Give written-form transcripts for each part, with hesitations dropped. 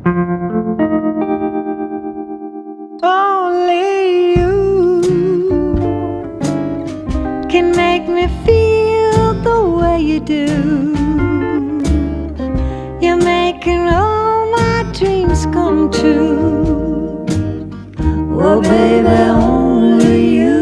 Only you can make me feel the way you do. You're making all my dreams come true. Oh, baby, only you.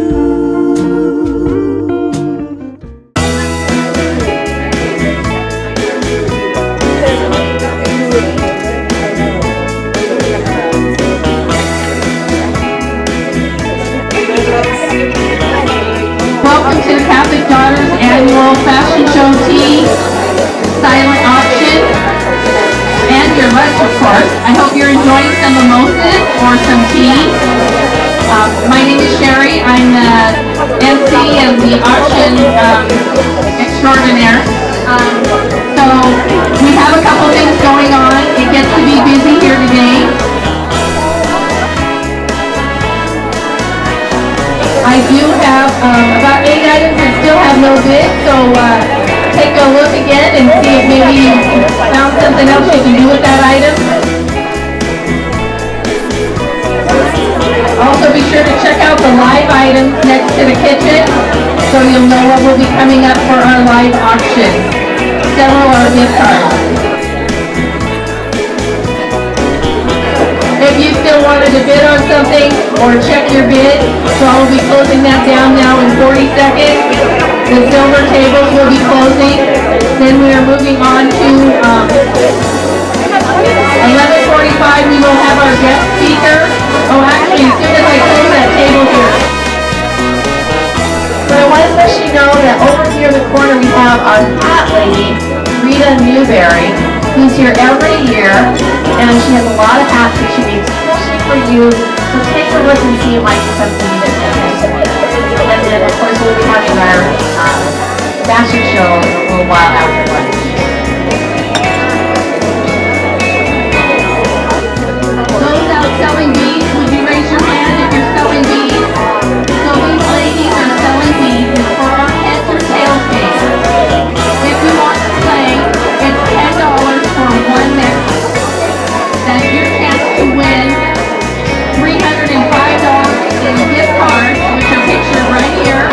Welcome to the Catholic Daughters Annual Fashion Show Tea Silent Auction and your lunch, of course. I hope you're enjoying some mimosas or some tea. My name is Sherry. I'm the MC and the auction extraordinaire. So we have a couple things going on. It gets to be busy here today. I do have about 8 items that still have no bid, so take a look again and see if maybe you found something else you can do with that item. Also be sure to check out the live items next to the kitchen so you'll know what will be coming up for our live auction. Several are gift cards. If you still wanted to bid on something or check your bid, so I'll be closing that down now in 40 seconds. The silver tables will be closing. Then we are moving on to 11:45. We will have our guest speaker. Oh, actually, as soon as I close that table here. But I want to let you know that over here in the corner we have our hat lady, Rita Newberry, who's here every year, and she has a lot of hats that she makes especially for you. So take a look and see it might be something you didn't know. And then of course we'll be having our fashion show a little while after lunch. Those out selling beads, would you raise your hand if you're selling beads? So these ladies are selling beads for our heads or tails game. If you want to play, it's $10 for one necklace. That's your chance to win $305 in gift cards, which are pictured right here.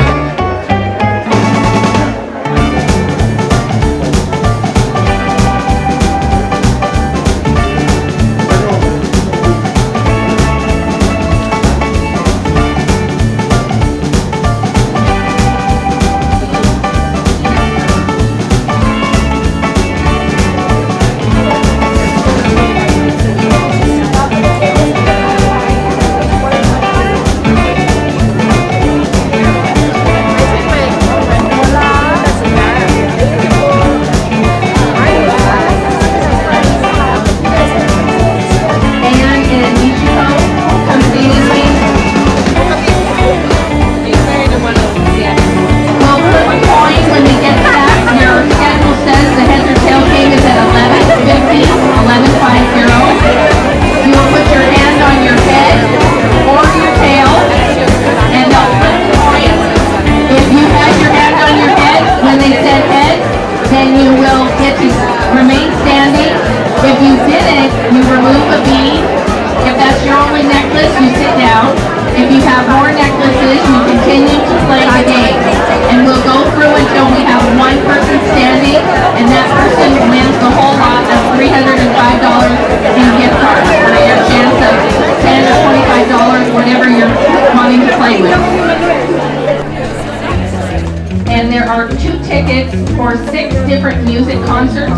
For 6 different music concerts.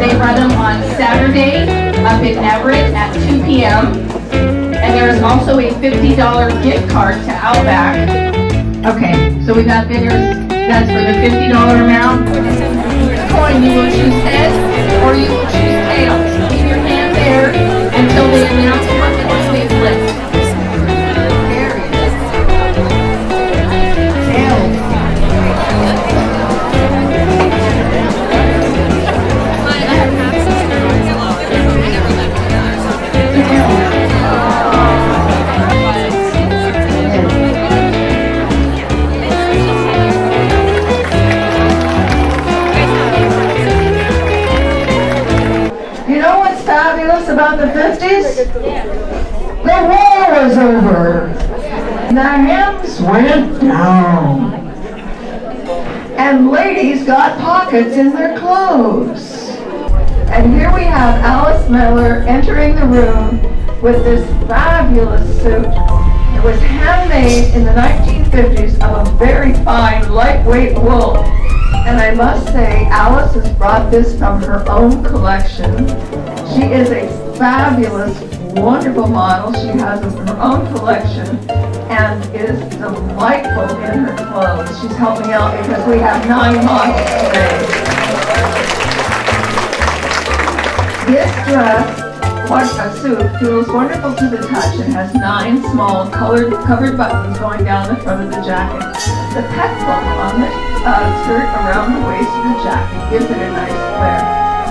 They run them on Saturday up in Everett at 2 p.m. And there is also a $50 gift card to Outback. Okay, so we got bidders. That's for the $50 amount. Coin, you will choose heads or you will choose tails. Keep your hand there until they announce what the they flip. ladies, the war was over. The hems went down. And ladies got pockets in their clothes. And here we have Alice Miller entering the room with this fabulous suit. It was handmade in the 1950s of a very fine, lightweight wool. And I must say, Alice has brought this from her own collection. She is a fabulous, wonderful model. She has her own collection and is delightful in her clothes. She's helping out because we have 9 models today. This dress, a suit, feels wonderful to the touch and has 9 small covered buttons going down the front of the jacket. The peplum on the skirt around the waist of the jacket gives it a nice flare.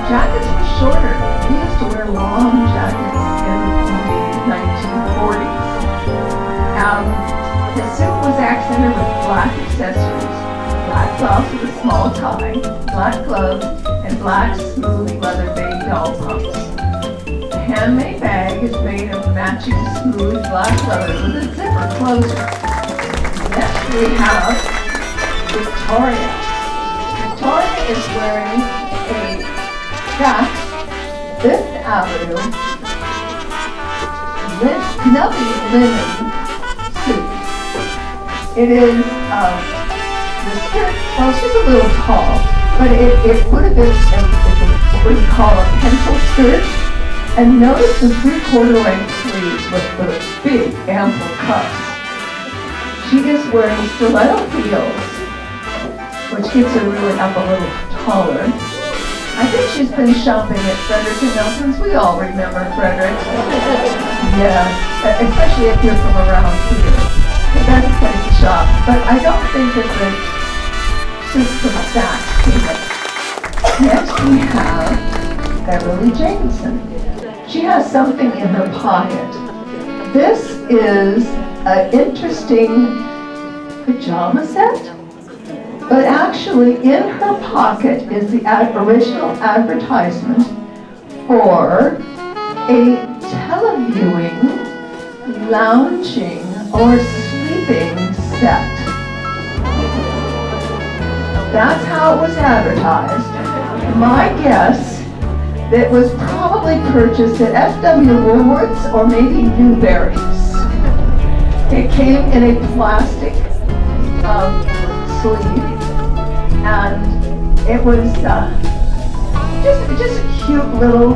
Jackets were shorter. We used to wear long jackets in the 1940s. The suit was accented with black accessories, black blouse with a small tie, black gloves, and black smooth leather baby doll pumps. The handmade bag is made of matching smooth black leather with a zipper closer. Next we have Victoria. Victoria is wearing a Saks Fifth Avenue snubby linen suit. It is the skirt. Well, she's a little tall, but it would have been what we call a pencil skirt. And notice the 3/4 length sleeves with the big ample cuffs. She is wearing stiletto heels, which gets her really up a little taller. I think she's been shopping at Frederick & Nelson's. We all remember Frederick. Yeah, especially if you're from around here. That's a place to shop. But I don't think that the suits from Saks came up. Next we have Beverly Jameson. She has something in her pocket. This is an interesting pajama set. But actually, in her pocket is the original advertisement for a televiewing, lounging, or sleeping set. That's how it was advertised. My guess, it was probably purchased at F.W. Woolworth's or maybe Newberry's. It came in a plastic sleeve. And it was just a cute little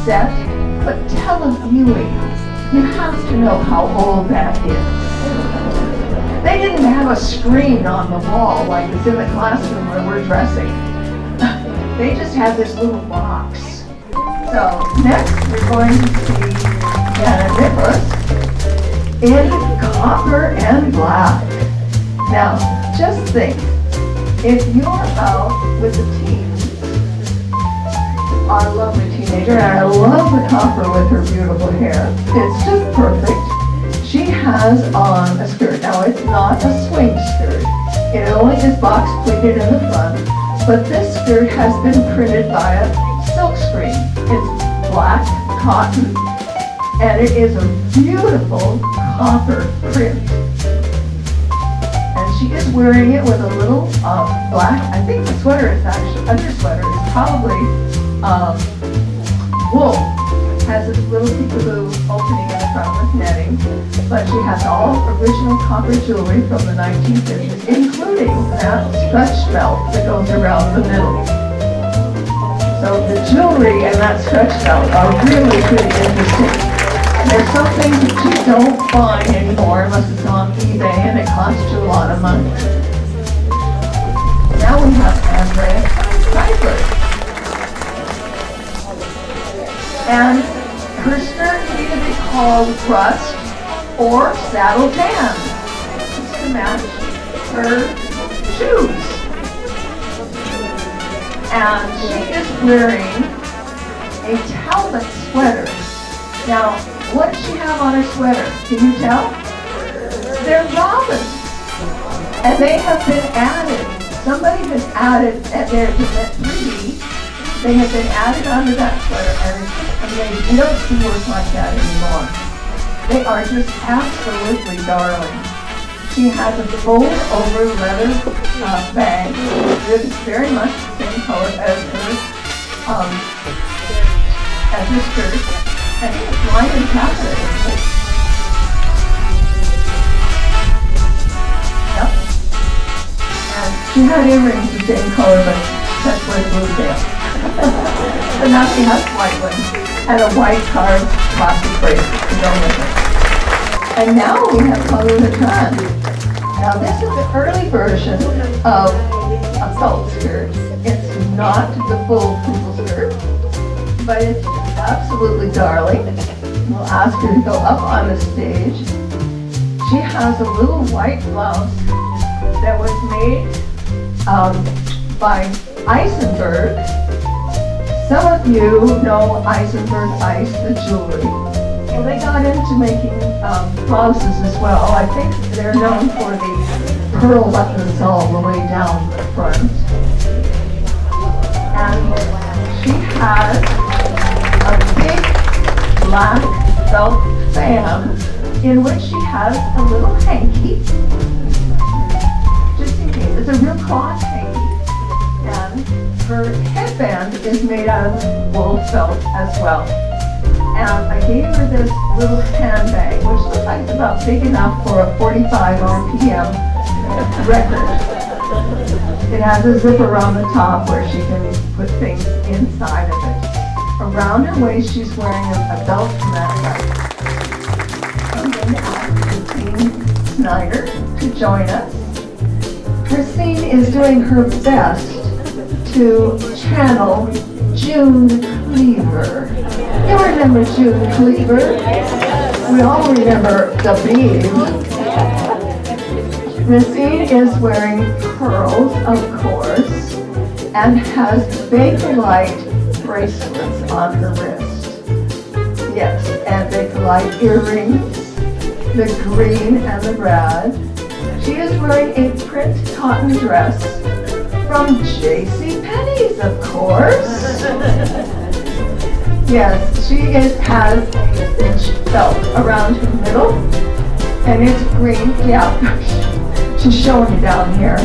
set, but televiewing. You have to know how old that is. They didn't have a screen on the wall like it's in the classroom where we're dressing. They just had this little box. So next we're going to see Janet Nicholas in copper and black. Now, just think, if you're out with the teens, our lovely teenager, and I love the copper with her beautiful hair, it's just perfect. She has on a skirt. Now, it's not a swing skirt. It only is box pleated in the front, but this skirt has been printed by a silk screen. It's black cotton, and it is a beautiful copper print. She is wearing it with a little black, I think the sweater is actually, undersweater is probably wool. Has this little peekaboo opening in the front with netting, but she has all original copper jewelry from the 1950s, including that stretch belt that goes around the middle. So the jewelry and that stretch belt are really pretty interesting. There's some things that you don't find anymore unless it's on eBay and it costs you a lot of money. Now we have Andrea Seibert. And her skirt can either be called rust or saddle tan. It's to match her shoes. And she is wearing a Talbot sweater. Now, what does she have on her sweater? Can you tell? They're robins. And they have been added. Somebody has added, and they're 3D, They have been added onto that sweater, and it's just amazing. You don't see work like that anymore. They are just absolutely darling. She has a fold-over leather bag. It is very much the same color as her skirt, and it's lined and taffeta. Yep. And she had earrings the same color, but that's where the blue came. But now she has white ones and a white card plastic bracelet to go with it. And now we have color the trend. Now this is the early version of a felt skirt. It's not the full poodle skirt, but it's absolutely darling. We'll ask her to go up on the stage. She has a little white blouse that was made by Eisenberg. Some of you know Eisenberg Ice, the jewelry. Well, they got into making blouses as well. I think they're known for the pearl buttons all the way down the front. And she has a big black felt fan in which she has a little hanky. Just in case. It's a real cloth hanky. And her headband is made out of wool felt as well. And I gave her this little handbag, which looks like it's about big enough for a 45 RPM record. It has a zipper on the top where she can put things inside of it. Around her waist, she's wearing a belt from that type. I'm going to ask Christine Snyder to join us. Christine is doing her best to channel June Cleaver. You remember June Cleaver? We all remember the Beam. Christine is wearing pearls, of course, and has Bakelite bracelets on her wrist. Yes, and Bakelite earrings, the green and the red. She is wearing a print cotton dress from JCPenney's, of course. Yes, she has a cinch belt around her middle, and it's green. Yeah, she's showing you down here.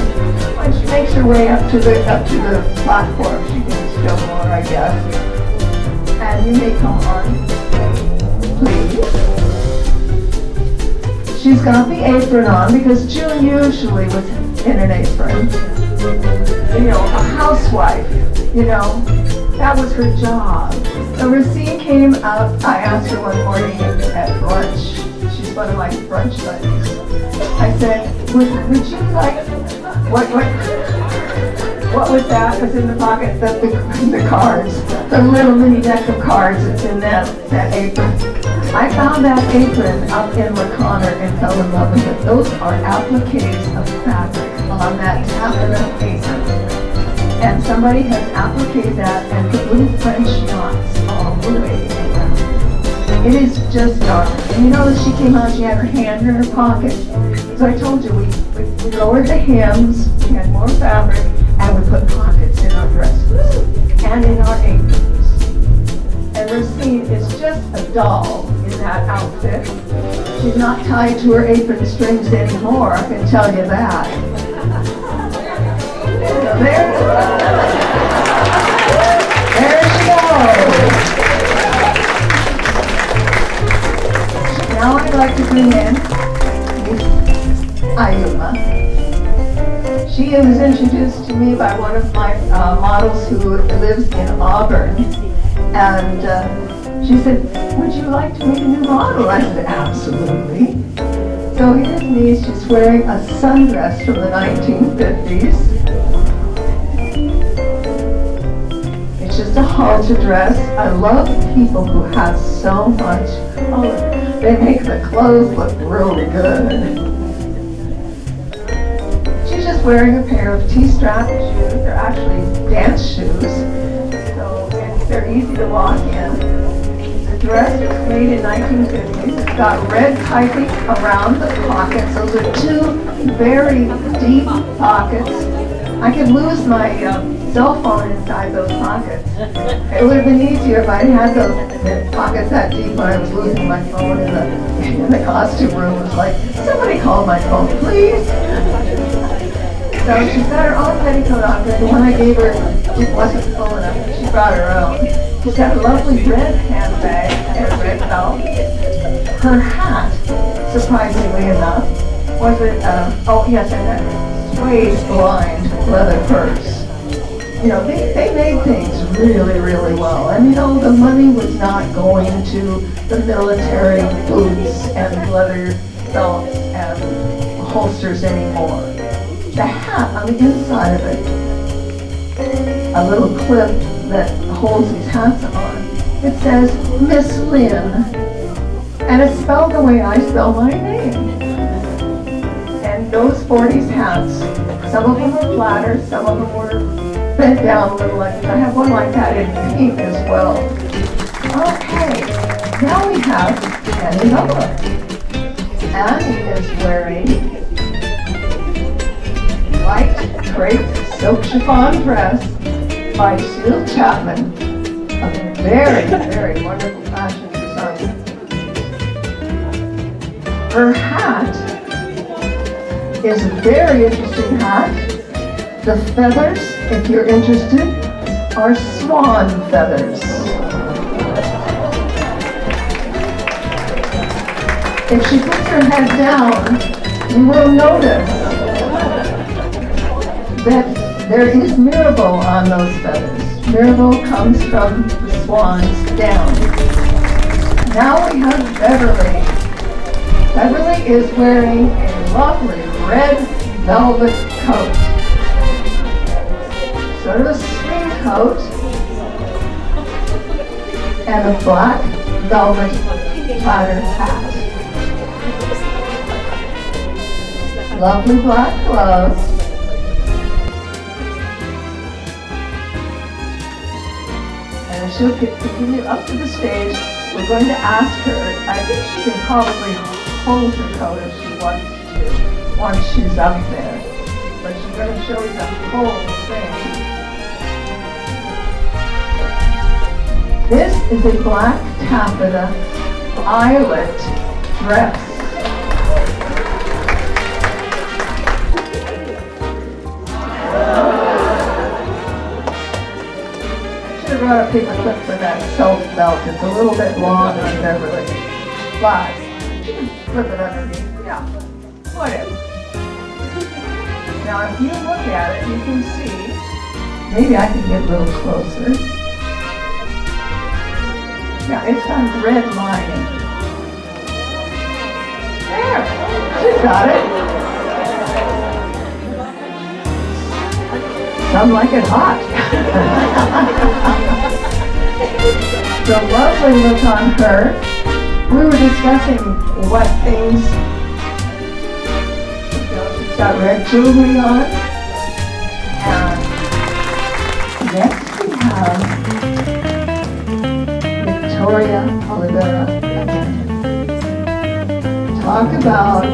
When she makes her way up to the platform, she can show more, I guess. And you may come on, please. She's got the apron on because June usually was in an apron. You know, a housewife, you know, that was her job. So Racine came up, I asked her one morning at brunch, she's one of my brunch buddies. I said, would you like, what was that that's in the pocket? The cards, the little mini deck of cards that's in that apron. I found that apron up in LaConner and fell in love with it. Those are appliques of fabric on that taffeta apron. And somebody has appliqued that and put little French knots all the way around. It is just darling. And you notice she came out, she had her hand in her pocket. So I told you, we lowered the hems, we had more fabric, and we put pockets in our dresses and in our aprons. And Racine is just a doll in that outfit. She's not tied to her apron strings anymore, I can tell you that. So there she goes. Now I'd like to bring in Miss Ayuma. She was introduced to me by one of my models who lives in Auburn. And she said, would you like to meet a new model? I said, absolutely. So here's me, she's wearing a sundress from the 1950s. It's just a halter dress. I love people who have so much color. They make the clothes look really good. She's just wearing a pair of T-strap shoes. They're actually dance shoes. So they're easy to walk in. The dress was made in 1950s. It's got red piping around the pockets. Those are two very deep pockets. I could lose my cell phone inside those pockets. It would have been easier if I'd had those pockets that deep when I was losing my phone in the costume room. It was like, somebody call my phone, please. So she's got her own petticoat on, but the one I gave her wasn't full enough. She brought her own. She's got a lovely red handbag and a red belt. Her hat, surprisingly enough, was it, oh yes, and that suede blind leather purse. You know, they made things really, really well. And you know, the money was not going to the military boots and leather belts and holsters anymore. The hat on the inside of it, a little clip that holds these hats on, it says Miss Lynn, and it's spelled the way I spell my name. And those 40s hats, some of them were flatter, some of them were bent down a little, like I have one like that in pink as well. Okay, now we have Annie Lover. Annie is wearing white crepe silk chiffon dress by Seal Chapman, a very, very wonderful fashion designer. Her hat is a very interesting hat. The feathers, if you're interested, are swan feathers. If she puts her head down, you will notice that there is Mirabelle on those feathers. Mirabelle comes from the swans down. Now we have Beverly. Beverly is wearing a lovely red velvet coat. Sort of a spring coat and a black velvet platter hat. Lovely black gloves. And as she'll continue up to the stage, we're going to ask her, I think she can probably hold her coat if she wants to, once she's up there. But she's going to show you the whole thing. This is a black taffeta eyelet dress. I should have brought a paper clip for that self belt. It's a little bit long on Beverly. But you can flip it underneath. Yeah, whatever. Now if you look at it, you can see, maybe I can get a little closer. Yeah, it's got red lining. There, she's got it. Some like it hot. The lovely look on her. We were discussing what things, you know, she's got red jewelry on. And next we have Victoria Olivera again. Talk about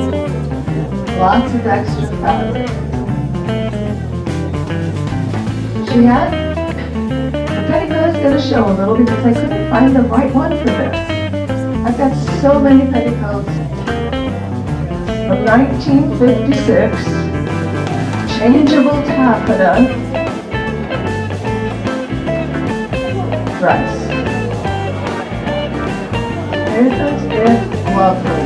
lots of extra fabric. She had, her petticoat is going to show a little because I couldn't find the right one for this. I've got so many petticoats from 1956, changeable taffeta dress. Isn't it lovely?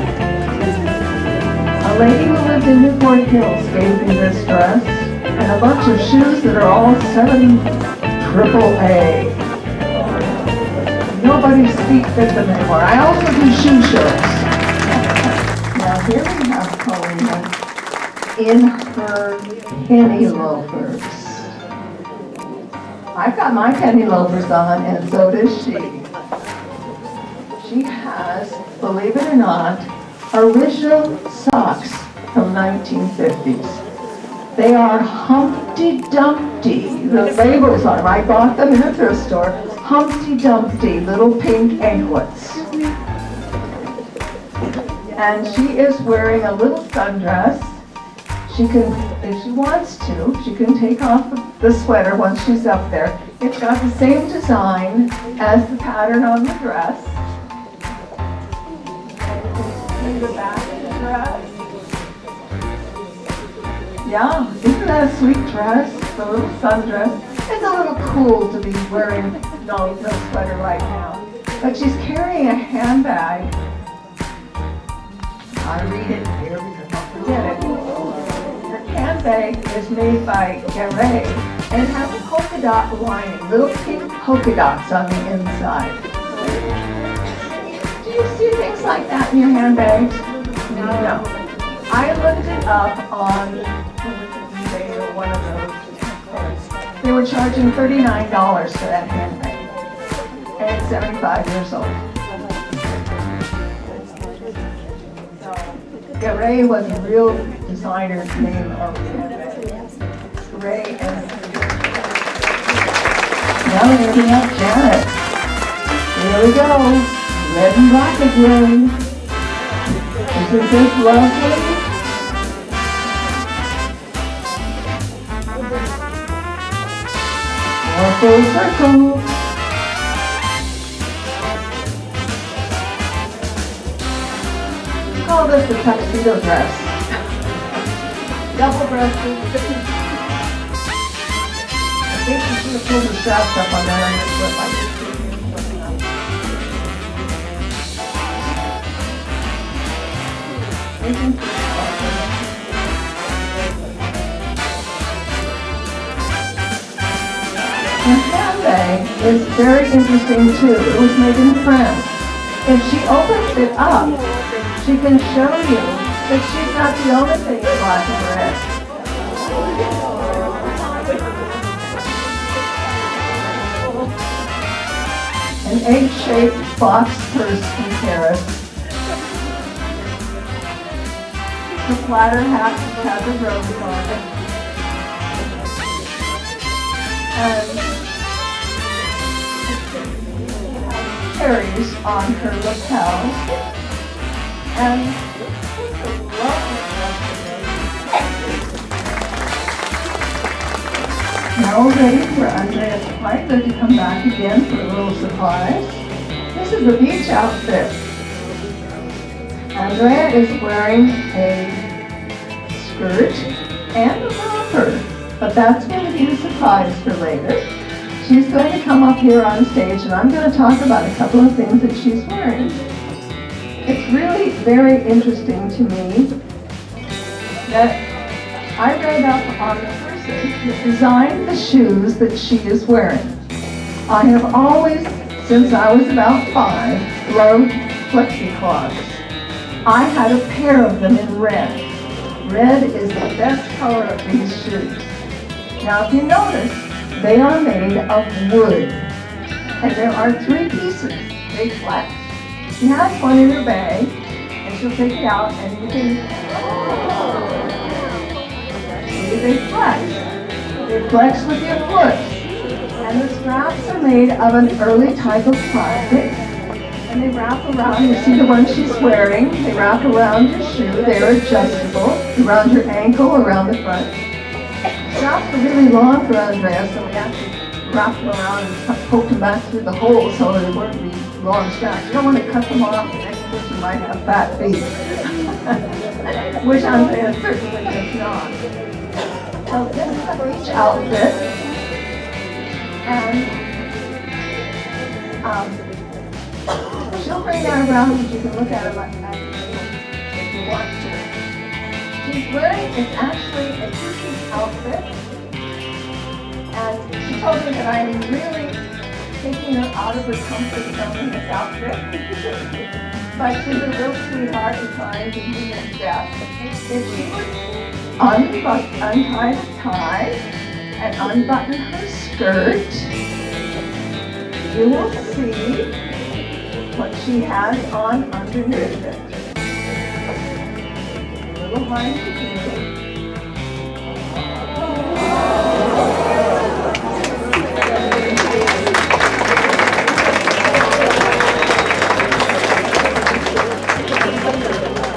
A lady who lived in Newport Hills gave me this dress and a bunch of shoes that are all 7 AAA. Nobody speaks fit them anymore. I also do shoe shirts. Now here we have Paulina in her penny loafers. I've got my penny loafers on, and so does she. She has, believe it or not, original socks from 1950s. They are Humpty Dumpty. The labels on them, I bought them in a thrift store. Humpty Dumpty, little pink anklets. And she is wearing a little sundress. She can, if she wants to, she can take off the sweater once she's up there. It's got the same design as the pattern on the dress. And you can see the back of the dress. Yeah, isn't that a sweet dress? The little sundress. It's a little cool to be wearing no sweater right now. But she's carrying a handbag. I read it here because I'll forget it. Her handbag is made by Everett, and it has a polka dot lining, little pink polka dots on the inside. Do you see things like that in your handbags? No. I looked it up on eBay or one of those. They were charging $39 for that handbag, and it's 75 years old. Ray was a real designer's name of Ray and now we're looking at Janet. Here we go. Red and black again. Isn't this lovely? More full circle. Call this the tuxedo dress. Double-breasted. I think you should have pulled the straps up on there and just put like this. The handbag is very interesting too. It was made in France. If she opens it up, she can show you that she's not the only thing in black and red. An egg-shaped box purse from Paris. The platter hat has a rose on it. And cherries on her lapel. And now ready for Andrea's Piper to come back again for a little surprise. This is the beach outfit. Andrea is wearing a skirt and a romper, but that's going to be a surprise for later. She's going to come up here on stage and I'm going to talk about a couple of things that she's wearing. It's really very interesting to me that I read up on the person that designed the shoes that she is wearing. I have always, since I was about 5, loved flexi-clogs. I had a pair of them in red. Red is the best color of these shoes. Now if you notice, they are made of wood. And there are 3 pieces. They flex. She has one in her bag, and she'll take it out, and you can see they flex. They flex with your foot. And the straps are made of an early type of plastic, and they wrap around. You see the one she's wearing. They wrap around your shoe. They're adjustable, around your ankle, around the front. The straps are really long for Andrea, so we actually wrapped them around and poked them back through the hole so they wouldn't be long straps. You don't want to cut them off, the next person might have fat feet. Which Andrea certainly does not. So this is a beach outfit. And she'll bring that around and you can look at it if you want to. She's wearing, it's actually a two-piece outfit. And she told me that I am really taking her out of her comfort zone in this outfit. But she's a real sweetheart and trying to do her best. If she would untie the tie and unbutton her skirt, you will see what she has on underneath it. A little hard to do.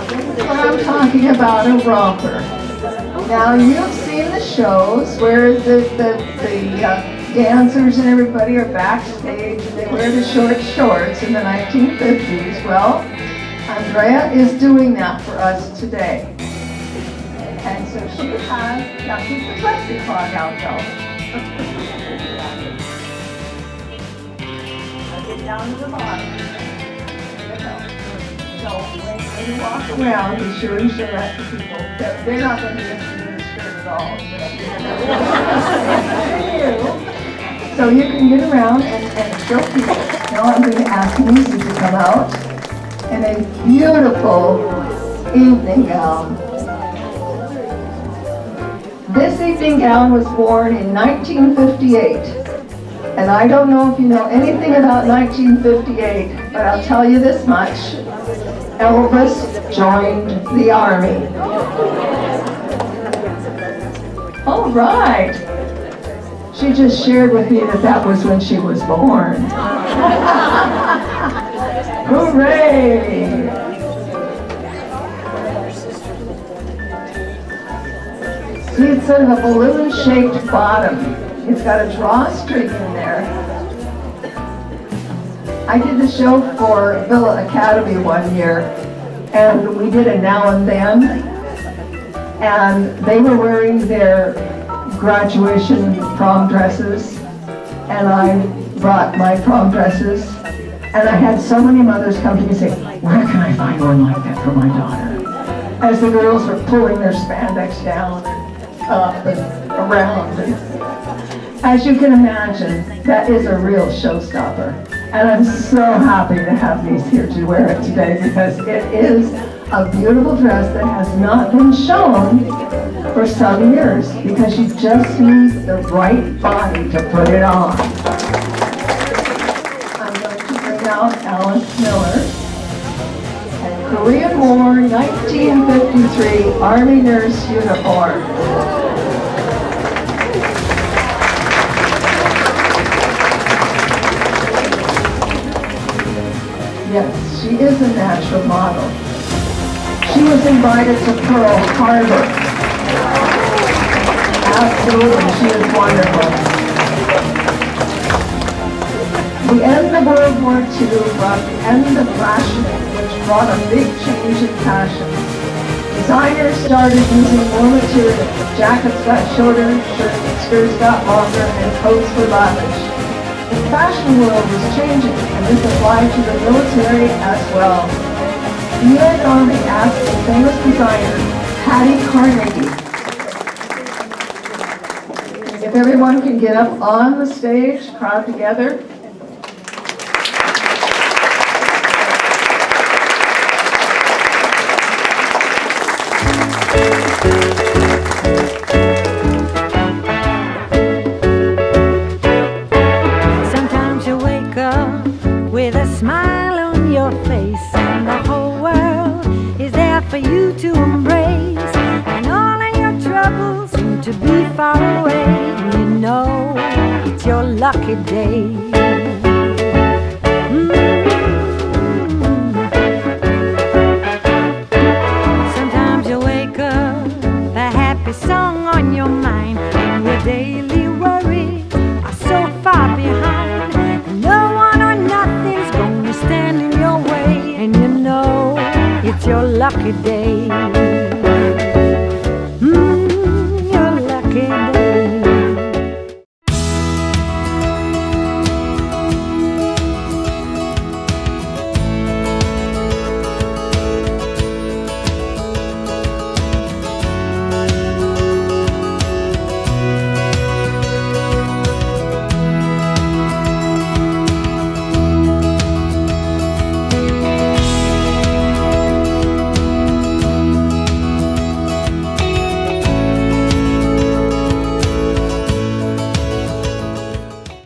This is what I'm talking about, a romper. Now you've shows where the dancers and everybody are backstage and they wear the short shorts in the 1950s. Well, Andrea is doing that for us today. And so she has, now keep the plexicon out though. Now get down to the bottom. So when you walk around, be sure and show that to people. They're not going to be interested in the skirt at all. So you can get around and show people. Now I'm going to ask Lucy to come out in a beautiful evening gown. This evening gown was worn in 1958. And I don't know if you know anything about 1958, but I'll tell you this much. Elvis joined the army. All right. She just shared with me that that was when she was born. Hooray! See, it's sort of a balloon-shaped bottom. It's got a drawstring in there. I did the show for Villa Academy one year, and we did a Now and Then, and they were wearing their graduation prom dresses, and I brought my prom dresses, and I had so many mothers come to me and say, where can I find one like that for my daughter? As the girls were pulling their spandex down and up and around. And as you can imagine, that is a real showstopper. And I'm so happy to have these here to wear it today because it is a beautiful dress that has not been shown for some years because you just need the right body to put it on. I'm going to bring out Alice Miller and Korean War 1953 Army Nurse uniform. Yes, she is a natural model. She was invited to Pearl Harbor. Absolutely, she is wonderful. The end of World War II brought the end of rationing, which brought a big change in fashion. Designers started using more material. Jackets got shorter, skirts got longer, and coats were lavish. The fashion world was changing, and this applied to the military as well. The U.S. Army asked the famous designer, Patty Carnegie. If everyone can get up on the stage, crowd together. With a smile on your face, and the whole world is there for you to embrace, and all of your troubles seem to be far away, and you know it's your lucky day. Sometimes you wake up, a happy song on your mind, and your daily worries are so far behind. Stand in your way, and you know it's your lucky day.